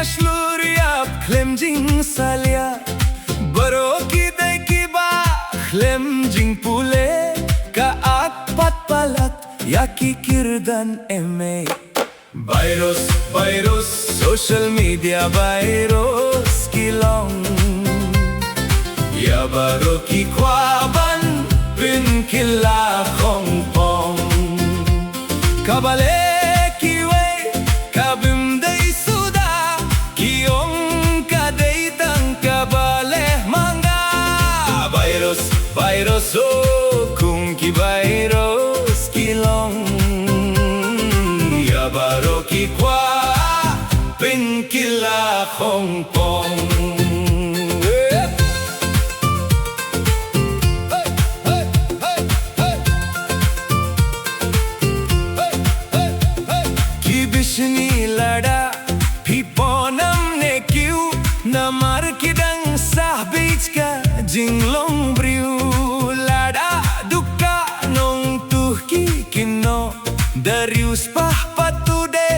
mashloor yap klem jing salya baro ki dai ki ba klem jing pule ka at pat palat ya ki kirdan eme virus social media virus kilong ya baro ki kwaban pin kila Hong Kong kabale kiwe kabim dai suda kiong kadai tang kabale manga virus oh kung ki virus kilong ya baro ki kwa pin kila Hong Kong Bishni lada piponam ne kyu na mar kidang sa beach ka jinglong briu lada duka nong tuhki kino darius pah patude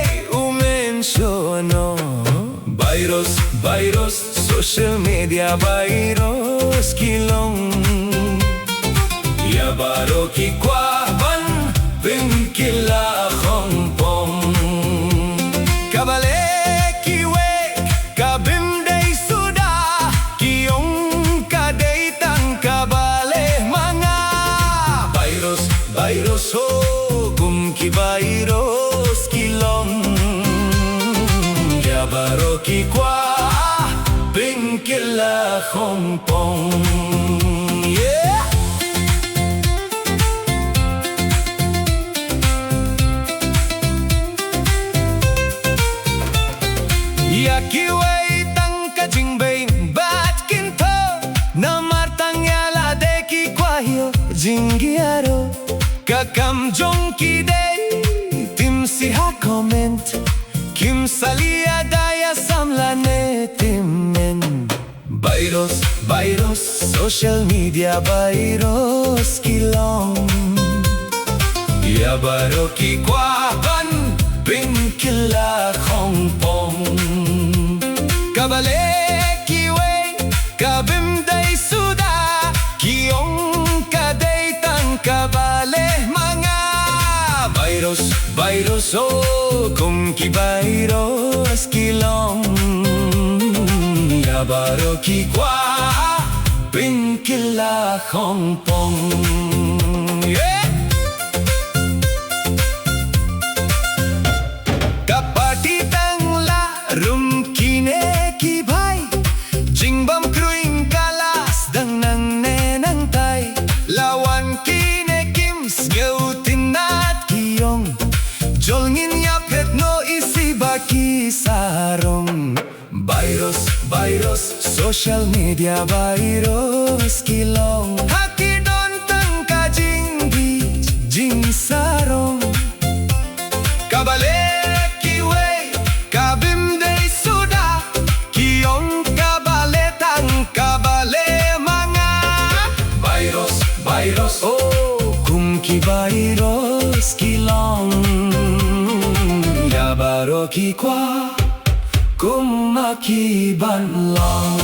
umensyono virus social media virus kilong ya baro ki kwa ban pin kila Hong Kong kabale kiwe kabim dai suda kiong kadai tang kabale manga virus oh gum ki virus kilong ya baro ki kwa pin kila Hong Kong yeah ya kiwe tang ka jing bei bat kinto na martang ya la de ki kwa hiyo jingiaro ka kam jong ki dei tim si ha comment kim salia daya samla ne timen virus social media virus kilong ya baro ki kwa ban pin kila Hong Kong kabale kiwe kabim dai suda kiong kadai tang kabale manga virus oh kung ki virus kilong ya baro ki kwa pin kila Hong Kong yeah kapati tang la rum kine ki bhai jingbam kruing kalas dang nang ne nang tai lawan kine kims geutin nat kiong jolngin ya pet no isi baki sarong virus social media virus kilong haki don tang ka jing bi jing sarong kabale kiwe kabim dei suda kiong kabale tang kabale manga virus oh kung ki virus kilong ya baro ki kwa kum ki ban long